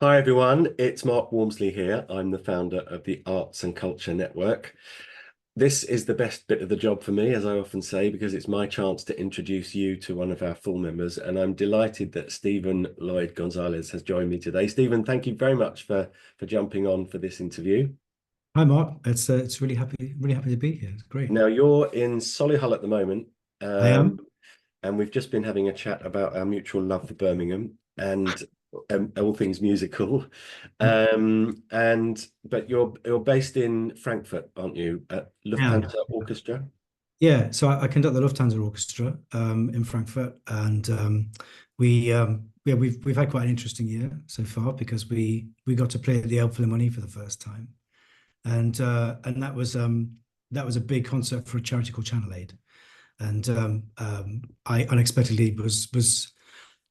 Hi everyone, it's Mark Walmsley here. I'm the founder of the Arts and Culture Network. This is the best bit of the job for me, as I often say, because it's my chance to introduce you to one of our full members. And I'm delighted that Stephen Lloyd Gonzalez has joined me today. Stephen, thank you very much for jumping on for this interview. Hi, Mark. It's really happy to be here. It's great. Now, you're in Solihull at the moment, I um, am. and we've just been having a chat about our mutual love for Birmingham and all things musical. But you're based in Frankfurt, aren't you? At Yeah. Lufthansa Orchestra. Yeah. So I conduct the Lufthansa Orchestra in Frankfurt, and we've had quite an interesting year so far because we got to play at the Elbphilharmonie for the first time, and that was a big concert for a charity called Channel Aid, and I unexpectedly was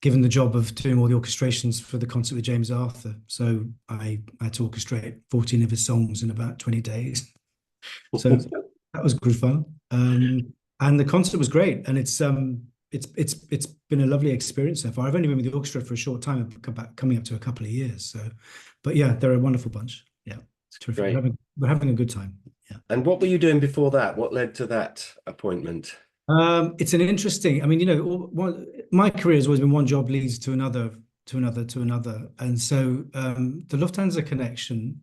given the job of doing all the orchestrations for the concert with James Arthur. So I had to orchestrate 14 of his songs in about 20 days. So that was good fun. And the concert was great. And it's been a lovely experience so far. I've only been with the orchestra for a short time, coming up to a couple of years. So, but yeah, they're a wonderful bunch. Yeah, it's terrific. Great. We're having a good time. Yeah. And what were you doing before that? What led to that appointment? It's an interesting. I mean, my career has always been one job leads to another, to another, to another, and so the Lufthansa connection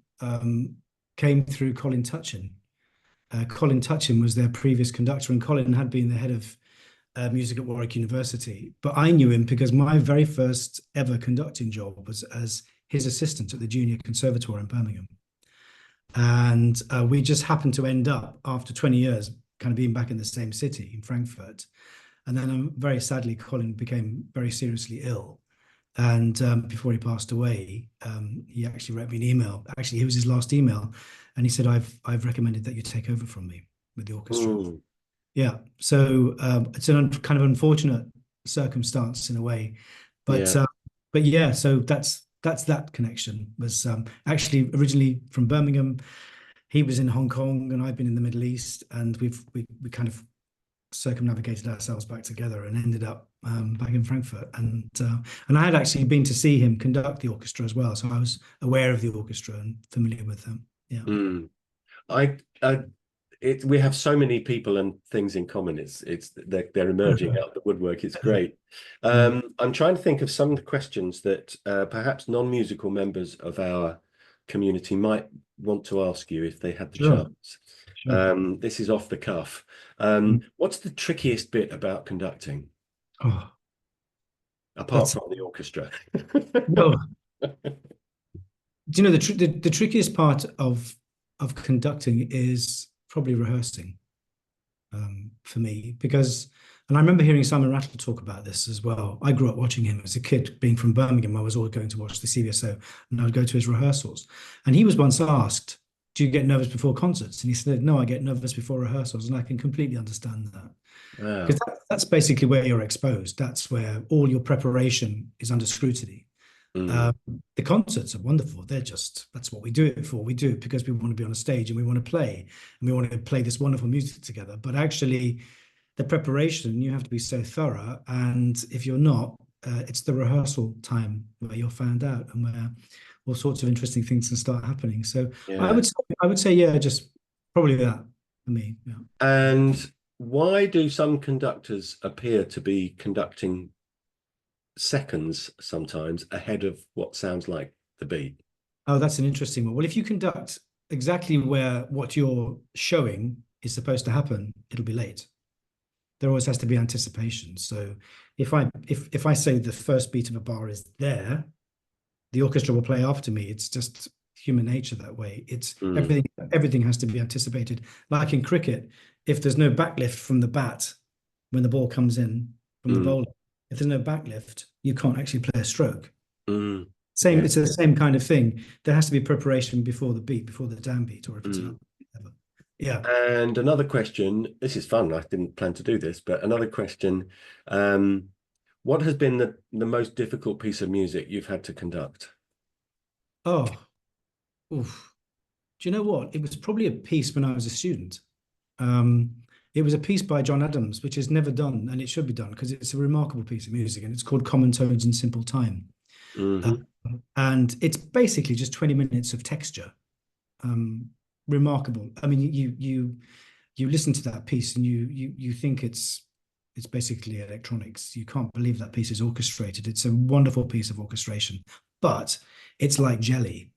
came through Colin Tutchin. Colin Tutchin was their previous conductor, and Colin had been the head of music at Warwick University. But I knew him because my very first ever conducting job was as his assistant at the Junior Conservatoire in Birmingham, and we just happened to end up after 20 years kind of being back in the same city in Frankfurt. And then very sadly, Colin became very seriously ill. And before he passed away, he actually wrote me an email. Actually, it was his last email. And he said, I've recommended that you take over from me with the orchestra. Mm, Yeah. So it's kind of unfortunate circumstance in a way. But yeah. yeah, so that's that connection was actually originally from Birmingham. He was in Hong Kong and I've been in the Middle East, and we kind of circumnavigated ourselves back together and ended up back in Frankfurt. And I had actually been to see him conduct the orchestra as well, so I was aware of the orchestra and familiar with them. Yeah. Mm. I, I we have so many people and things in common. They're emerging out of the woodwork. It's great. Yeah. I'm trying to think of some questions that perhaps non-musical members of our community might want to ask you if they had the Sure. chance. Sure. This is off the cuff. Mm. What's the trickiest bit about conducting, Oh, apart that's from the orchestra? no. Do you know the trickiest part of conducting is probably rehearsing for me because, and I remember hearing Simon Rattle talk about this as well. I grew up watching him as a kid, being from Birmingham. I was always going to watch the CVSO, and I'd go to his rehearsals. And he was once asked, "Do you get nervous before concerts?" And he said, "No, I get nervous before rehearsals," and I can completely understand that because Wow. that's basically where you're exposed. That's where all your preparation is under scrutiny. Mm, Um, the concerts are wonderful. That's what we do it for. We do it because we want to be on a stage and we want to play and we want to play this wonderful music together. But actually, the preparation, you have to be so thorough. And if you're not, it's the rehearsal time where you're found out and where all sorts of interesting things can start happening. So I yeah. would say, I would say, yeah, just probably that for me. Yeah. And why do some conductors appear to be conducting seconds sometimes ahead of what sounds like the beat? Oh, that's an interesting one. Well, if you conduct exactly where what you're showing is supposed to happen, it'll be late. There always has to be anticipation. So if I say the first beat of a bar is there, the orchestra will play after me. It's just human nature that way. It's Mm, everything has to be anticipated. Like in cricket, if there's no backlift from the bat when the ball comes in from the mm, bowler, if there's no backlift, you can't actually play a stroke. mm, Same, yeah. it's the same kind of thing. There has to be preparation before the beat, before the downbeat, or if it's an Mm. upbeat. Yeah. And another question, this is fun. I didn't plan to do this, but another question. Um, what has been the most difficult piece of music you've had to conduct? Oh, oof. Do you know what? It was probably a piece when I was a student. Um, it was a piece by John Adams, which is never done, and it should be done because it's a remarkable piece of music, and it's called Common Tones in Simple Time. Uh, Hmm. and it's basically just 20 minutes of texture. Remarkable. I mean, you listen to that piece and you think it's basically electronics. You can't believe that piece is orchestrated. It's a wonderful piece of orchestration, but it's like jelly.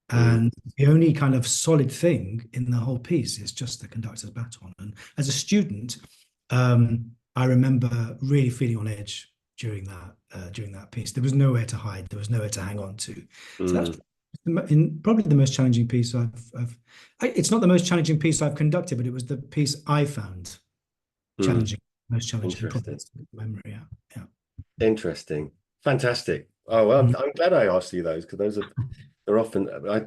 And the only kind of solid thing in the whole piece is just the conductor's baton. And as a student, I remember really feeling on edge during that piece. There was nowhere to hide. There was nowhere to hang on to. So that's probably the most challenging piece it's not the most challenging piece I've conducted, but it was the piece I found challenging, most challenging. Interesting. Memory, yeah. Interesting. Fantastic. Oh, well, I'm glad I asked you those, because they're often I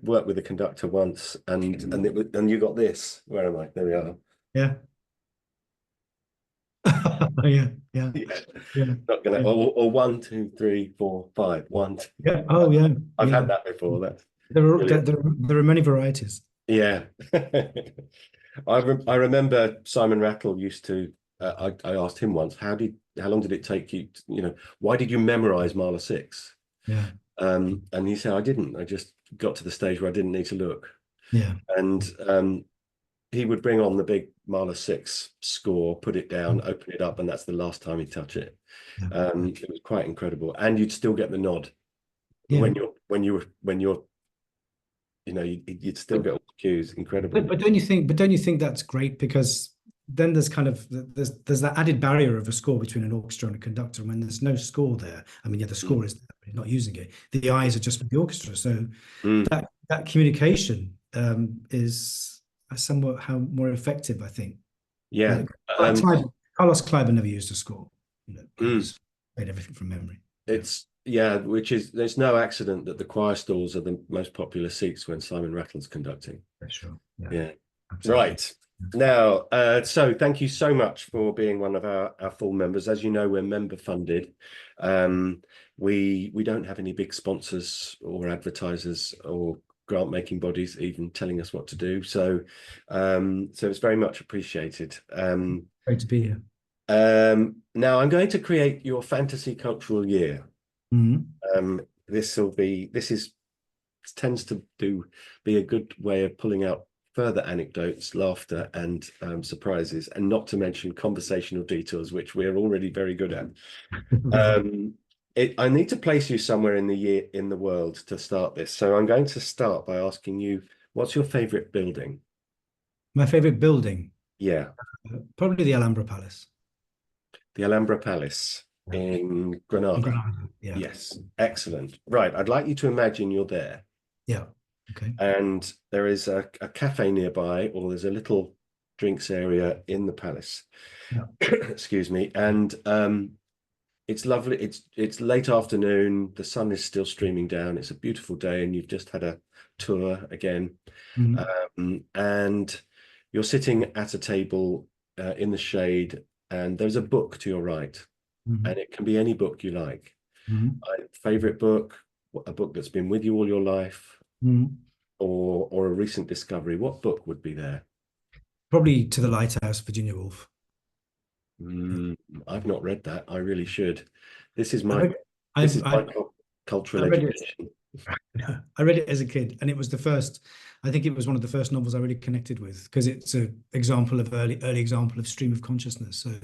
worked with a conductor once, and you got this. Where am I? There we are. Yeah. Yeah. Not gonna or 1, 2, 3, 4, 5. 1, 2. Yeah. Oh, yeah. I've had that before. That's there are many varieties. Yeah. I remember Simon Rattle used to. I asked him once, how long did it take you? Why did you memorize Mahler 6? Yeah. And he said, I didn't. I just got to the stage where I didn't need to look. Yeah. And he would bring on the big Mahler 6 score, put it down, open it up, and that's the last time he'd touch it. Yeah. It was quite incredible, and you'd still get the nod Yeah. when you'd still get all the cues. Incredible. But don't you think that's great? Because then there's kind of there's that added barrier of a score between an orchestra and a conductor. And when there's no score there, I mean, yeah, the score is there, but you're not using it. The eyes are just with the orchestra. So that communication is somewhat more effective, I think. Yeah. Carlos Kleiber never used a score. He played everything from memory. There's no accident that the choir stalls are the most popular seats when Simon Rattle's conducting. For sure. Yeah. Right. Now, so thank you so much for being one of our full members. As you know, we're member funded. We don't have any big sponsors or advertisers or grant making bodies even telling us what to do. So it's very much appreciated. Great to be here. Now I'm going to create your fantasy cultural year. This tends to be a good way of pulling out further anecdotes, laughter, and surprises, and not to mention conversational detours, which we're already very good at. I need to place you somewhere in the world to start this. So I'm going to start by asking you, what's your favorite building? My favorite building? Yeah. Probably the Alhambra Palace. The Alhambra Palace in Granada. Yeah. Yes. Excellent. Right. I'd like you to imagine you're there. Yeah. Okay. And there is a cafe nearby, or there's a little drinks area in the palace. Yeah. Excuse me. And it's lovely. It's late afternoon. The sun is still streaming down. It's a beautiful day, and you've just had a tour again. And you're sitting at a table in the shade, and there's a book to your right, and it can be any book you like. Favorite book, a book that's been with you all your life, or a recent discovery. What book would be there? Probably To the Lighthouse, Virginia Woolf. I've not read that. I really should. This is my cultural education. I read it as a kid, and it was I think it was one of the first novels I really connected with, because it's an example of early example of stream of consciousness. So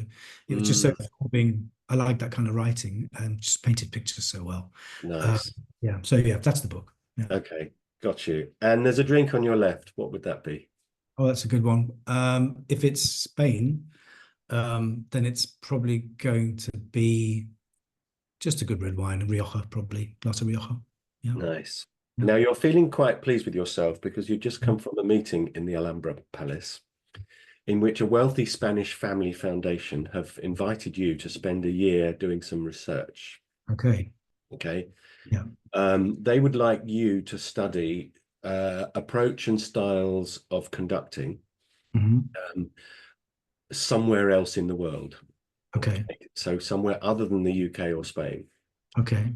it was just so absorbing. I like that kind of writing, and just painted pictures so well. Nice. So that's the book. Yeah. Okay, got you. And there's a drink on your left. What would that be? Oh, that's a good one. If it's Spain, then it's probably going to be just a good red wine, Rioja, probably. Glass of Rioja. Yeah. Nice. Now you're feeling quite pleased with yourself, because you've just come from a meeting in the Alhambra Palace, in which a wealthy Spanish family foundation have invited you to spend a year doing some research. Okay. Yeah. They would like you to study approach and styles of conducting somewhere else in the world. Okay. So somewhere other than the UK or Spain. Okay.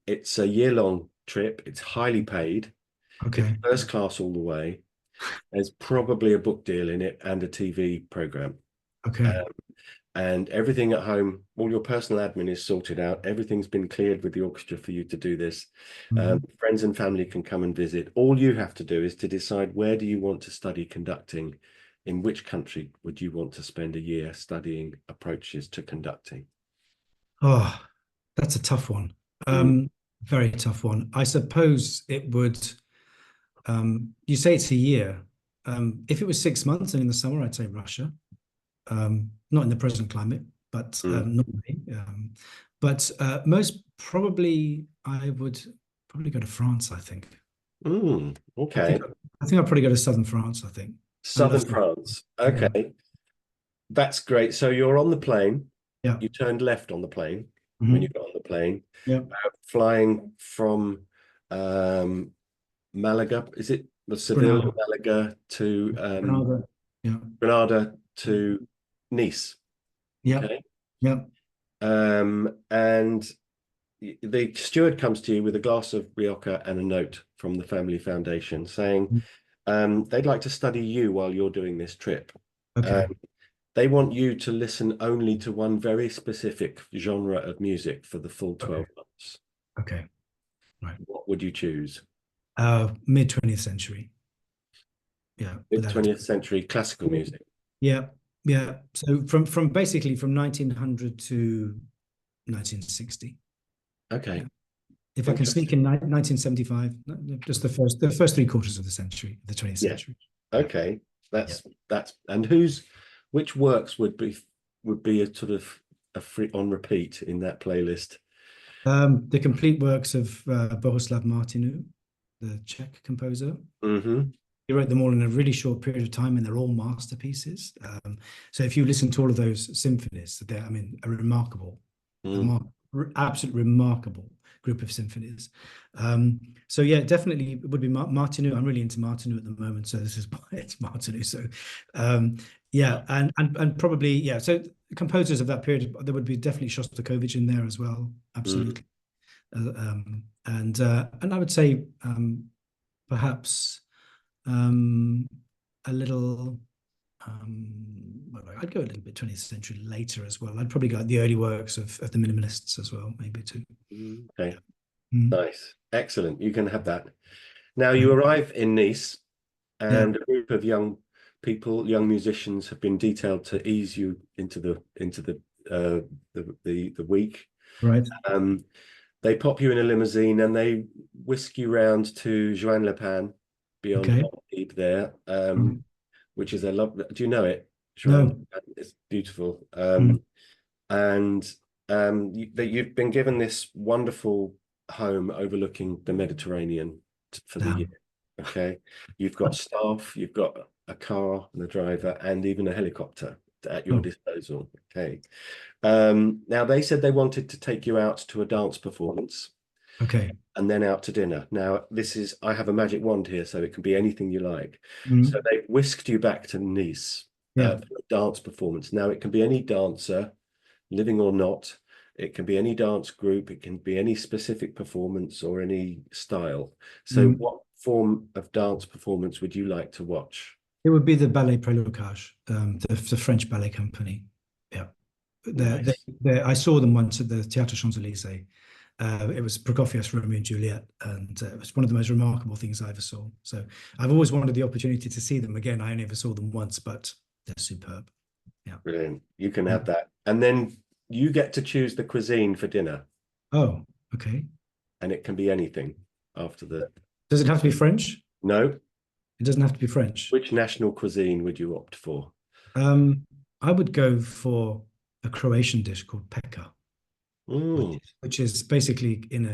It's a year-long trip. It's highly paid. Okay. It's first class all the way. There's probably a book deal in it and a TV program. Okay. and everything at home, all your personal admin is sorted out. Everything's been cleared with the orchestra for you to do this. Friends and family can come and visit. All you have to do is to decide, where do you want to study conducting? In which country would you want to spend a year studying approaches to conducting? Oh, that's a tough one. Very tough one. I suppose it would, you say it's a year. If it was 6 months and in the summer, I'd say Russia. Not in the present climate, but normally. But most probably, I would probably go to France, I think. Okay. I think I'd probably go to southern France, I think. Southern France. Okay. Yeah. That's great. So you're on the plane. Yeah. You turned left on the plane when you got on the plane. Yeah. Flying from Malaga. Is it Seville to Malaga to Granada. Yeah. Granada to Nice? Yeah. Okay. Yeah. And the steward comes to you with a glass of Rioja and a note from the family foundation saying they'd like to study you while you're doing this trip. Okay. They want you to listen only to one very specific genre of music for the full 12 months. Okay. Right. What would you choose? Mid 20th century. Yeah. Mid 20th century classical music. Yeah. Yeah. So from basically from 1900 to 1960. Okay. Yeah. If I can sneak in 1975, just the first 3 quarters of the century, the 20th century. Okay. That's and which works would be a sort of a free on repeat in that playlist? The complete works of Bohuslav Martinu, the Czech composer. He wrote them all in a really short period of time, and they're all masterpieces. So if you listen to all of those symphonies, they're, I mean, a remarkable, absolutely remarkable group of symphonies. So yeah, definitely it would be Martinu. I'm really into Martinu at the moment, so this is why it's Martinu. So yeah, and probably so composers of that period, there would be definitely Shostakovich in there as well, absolutely. And I would say perhaps a little. I'd go a little bit 20th century later as well. I'd probably go at the early works of the minimalists as well, maybe too. Okay, nice, excellent. You can have that. Now you arrive in Nice, and a group of young people, young musicians, have been detailed to ease you into the week. Right. They pop you in a limousine and they whisk you round to Juan Lepin beyond Antibes there, which is a lovely. Do you know it? No. It's beautiful. And you've been given this wonderful home overlooking the Mediterranean for the year. Okay, you've got staff, you've got a car and a driver, and even a helicopter at your disposal. Okay. Now they said they wanted to take you out to a dance performance. Okay. And then out to dinner. Now, I have a magic wand here, so it can be anything you like. So they whisked you back to Nice for a dance performance. Now, it can be any dancer, living or not. It can be any dance group. It can be any specific performance or any style. So what form of dance performance would you like to watch? It would be the Ballet Prélocage, the French ballet company. Yeah. Nice. I saw them once at the Théâtre Champs-Élysées. It was Prokofiev's Romeo and Juliet, and it was one of the most remarkable things I ever saw. So I've always wanted the opportunity to see them again. I only ever saw them once, but they're superb. Yeah. Brilliant. You can have that. And then you get to choose the cuisine for dinner. Oh, okay. And it can be anything after the... Does it have to be French? No. It doesn't have to be French. Which national cuisine would you opt for? I would go for a Croatian dish called peka. Which is basically in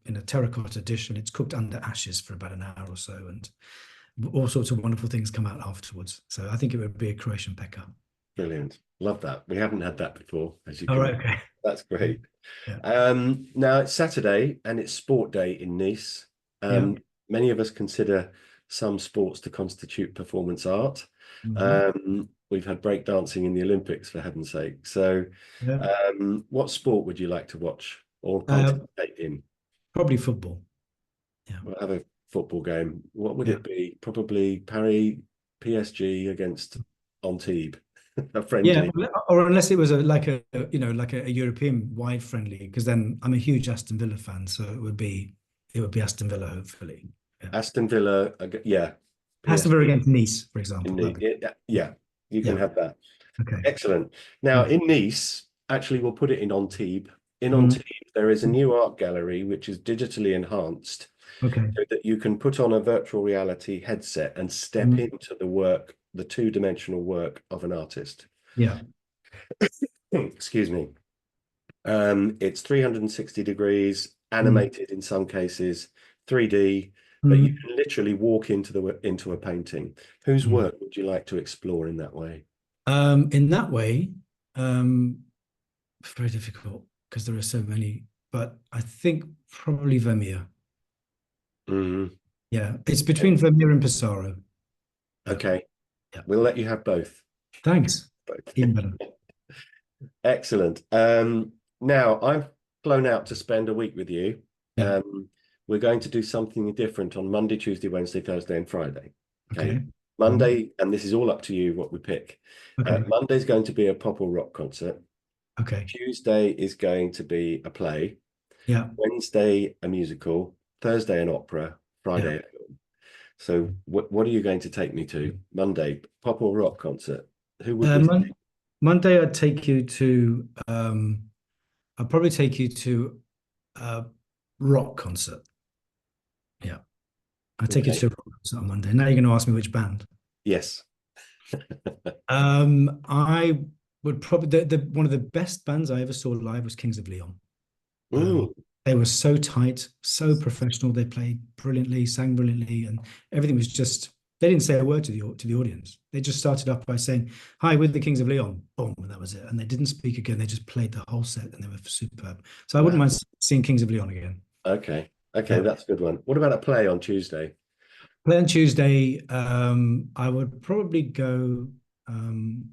a terracotta dish, and it's cooked under ashes for about an hour or so, and all sorts of wonderful things come out afterwards. So I think it would be a Croatian peka. Brilliant. Love that. We haven't had that before, as you can. All right, okay. That's great. Now it's Saturday and it's sport day in Nice. Many of us consider some sports to constitute performance art. We've had breakdancing in the Olympics, for heaven's sake. So what sport would you like to watch or participate in? Probably football. Yeah. We'll have a football game. What would it be? Probably Paris PSG against Antibes. a Yeah, friendly. or unless it was like a like a European wide friendly, because then I'm a huge Aston Villa fan, so it would be Aston Villa, hopefully. Yeah. Aston Villa, yeah, Aston Villa PSG. against Nice, for example. Yeah, you can Yeah. have that. Okay. Excellent. Now, Mm. in Nice, actually, we'll put it in Antibes. In Mm. Antibes, there is a new art gallery which is digitally enhanced Okay. so that you can put on a virtual reality headset and step Mm. into the work, the two-dimensional work of an artist. Yeah. Excuse me. It's 360 degrees, Mm. animated in some cases, 3D, but you Mm. can literally walk into a painting. Whose Mm. work would you like to explore in that way? In that way, very difficult because there are so many, but I think probably Vermeer. Mm, Yeah, it's between Vermeer and Pissarro. Yeah. okay, Yeah. we'll let you have both. Thanks. Both. Even better. Excellent. Now I've flown out to spend a week with you. Yeah. We're going to do something different on Monday, Tuesday, Wednesday, Thursday, and Friday. Okay. Okay. Mhm. Monday, and this is all up to you what we pick. Okay. Monday's going to be a pop or rock concert. Okay. Tuesday is going to be a play. Yeah. Wednesday, a musical. Thursday, an opera. Yeah. Friday, a film. So what are you going to take me to? Monday, pop or rock concert. Who would we see? Monday, I'd probably take you to a rock concert. Yeah. I'll take you Okay. to a rock concert on Monday. Now you're going to ask me which band. Yes. I would probably one of the best bands I ever saw live was Kings of Leon. Mm, They were so tight, so professional. They played brilliantly, sang brilliantly, and everything was just. They didn't say a word to the audience. They just started off by saying, "Hi, we're the Kings of Leon." Boom, and that was it. And they didn't speak again. They just played the whole set, and they were superb. So I wouldn't wow. mind seeing Kings of Leon again. Okay. Okay, Yeah. that's a good one. What about a play on Tuesday? Play on Tuesday. I would probably go. Um,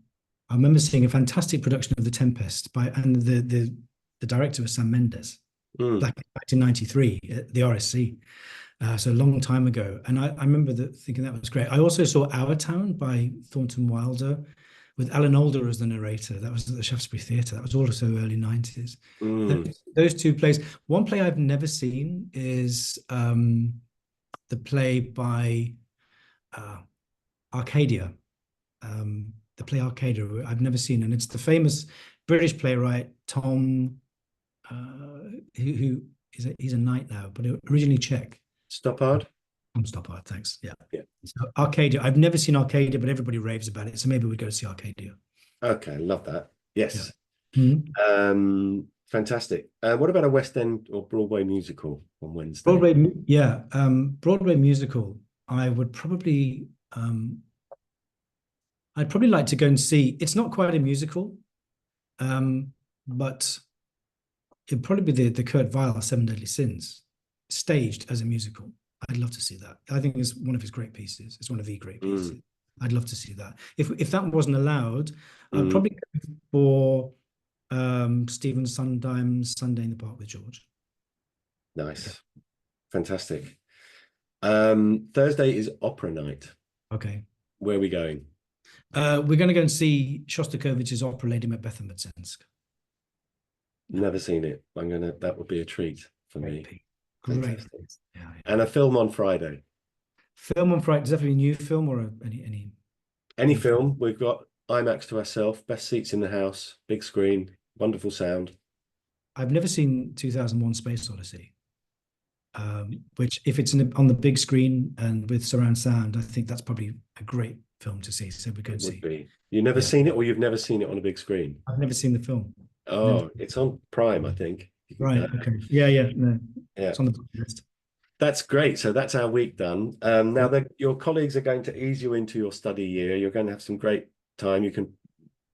I remember seeing a fantastic production of The Tempest and the director was Sam Mendes. Mm, Back in '93 at the RSC, so a long time ago. And I remember thinking that was great. I also saw Our Town by Thornton Wilder with Alan Alda as the narrator. That was at the Shaftesbury Theatre. That was also early '90s. mm. Those two plays. One play I've never seen is the play by uh, Arcadia. The play Arcadia I've never seen, and it's the famous British playwright Tom who he's a knight now, but originally Czech. Stoppard? Tom Stoppard, thanks. Yeah. Yeah. So Arcadia, I've never seen Arcadia, but everybody raves about it. So maybe we'd go to see Arcadia. Okay, love that. Yeah. Yes. Mhm. Fantastic. What about a West End or Broadway musical on Wednesday? Broadway, yeah. Broadway musical. I'd probably like to go and see. It's not quite a musical, but it'd probably be the Kurt Weill Seven Deadly Sins, staged as a musical. I'd love to see that. I think it's one of his great pieces. It's one of the great pieces. Mm, I'd love to see that. If that wasn't allowed, I'd mm, probably go for Stephen Sondheim's Sunday in the Park with George. Yeah. nice. Fantastic. Thursday is opera night. Okay. Where are we going? We're going to go and see Shostakovich's opera Lady Macbeth and Mtsensk. Never seen it. That would be a treat for me. Great. Fantastic. Yeah, yeah. And a film on Friday. Film on Friday. Does that have to be a new film or Any film. We've got IMAX to ourselves, best seats in the house, big screen, wonderful sound. I've never seen 2001 Space Odyssey. Which if it's on the big screen and with surround sound, I think that's probably a great film to see. So we go and see. Be. You've never seen it, or you've never seen it on a big screen? I've never seen the film. Oh, it's on Prime, I think. Right. Okay. Yeah. No, Yeah. it's on the list. That's great. So that's our week done. Now that your colleagues are going to ease you into your study year, you're going to have some great time. You can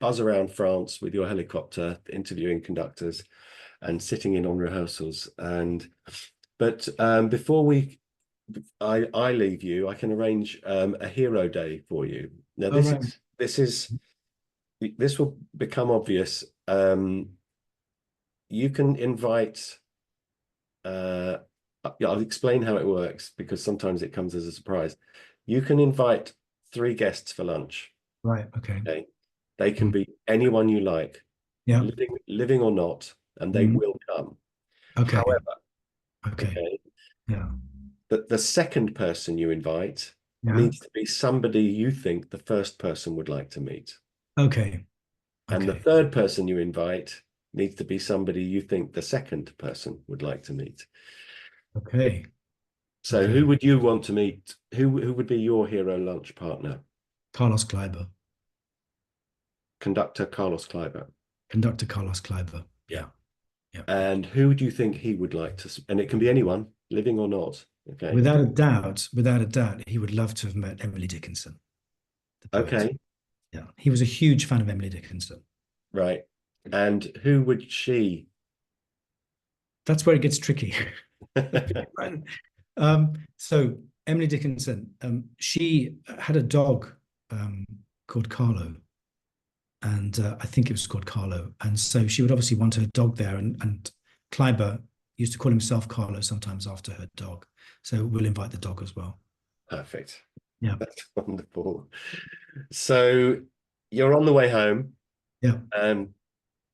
buzz around France with your helicopter, interviewing conductors and sitting in on rehearsals. But before I leave you, I can arrange a hero day for you. Now this will become obvious. You can invite. I'll explain how it works because sometimes it comes as a surprise. You can invite 3 guests for lunch. Right. Okay. Okay. They can be anyone you like, Yeah. living or not, and they will come. Okay. However, Okay. okay, Yeah. the second person you invite Yeah. needs to be somebody you think the first person would like to meet. Okay. And the Okay. third person you invite needs to be somebody you think the second person would like to meet. Okay. So Okay. who would you want to meet? Who would be your hero lunch partner? Carlos Kleiber. Conductor Carlos Kleiber. Conductor Carlos Kleiber. Yeah. Yeah. Yeah. And who do you think he would like to? And it can be anyone, living or not. Okay. Without a doubt, he would love to have met Emily Dickinson, the poet. Okay. Yeah. He was a huge fan of Emily Dickinson. Right. And who would she? That's where it gets tricky. So Emily Dickinson, she had a dog called Carlo, and I think it was called Carlo. And so she would obviously want her dog there, and Kleiber used to call himself Carlo sometimes after her dog. So we'll invite the dog as well. Perfect. Yeah. That's wonderful. So you're on the way home, Yeah. and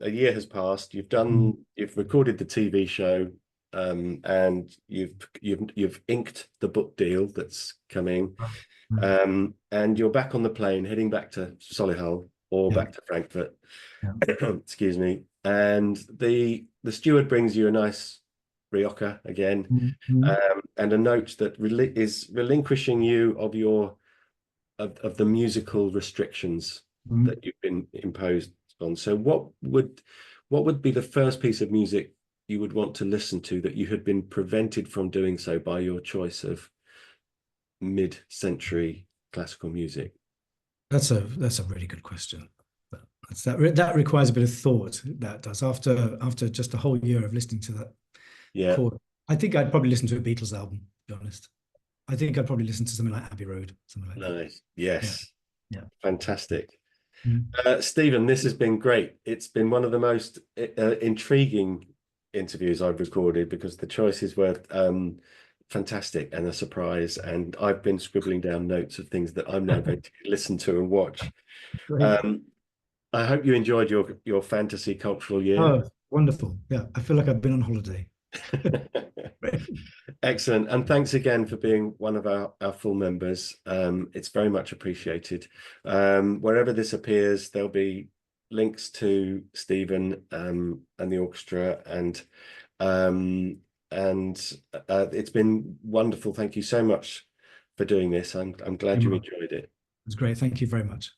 a year has passed. Mm. You've recorded the TV show, and you've inked the book deal that's coming, Mm. and you're back on the plane heading back to Solihull or Yeah. back to Frankfurt. Yeah. Excuse me. And the steward brings you a nice Rioja again, Mm. and a note that is relinquishing you of the musical restrictions Mm. that you've been imposed on. So what would be the first piece of music you would want to listen to that you had been prevented from doing so by your choice of mid-century classical music? That's a really good question. That requires a bit of thought. That does after just a whole year of listening to that Yeah, chord. I think I'd probably listen to a Beatles album, to be honest. I think I'd probably listen to something like Abbey Road, something like that. nice. Yeah. Yes, Yeah. fantastic. Mm. Stephen, this has been great. It's been one of the most intriguing interviews I've recorded because the choices were fantastic and a surprise. And I've been scribbling down notes of things that I'm now going to listen to and watch. Great. Um, I hope you enjoyed your fantasy cultural year. Oh, wonderful. Yeah. I feel like I've been on holiday. Excellent. And thanks again for being one of our full members. It's very much appreciated. Wherever this appears, there'll be links to Stephen and the orchestra, and it's been wonderful. Thank you so much for doing this. I'm glad you enjoyed it. It's great. Thank you very much.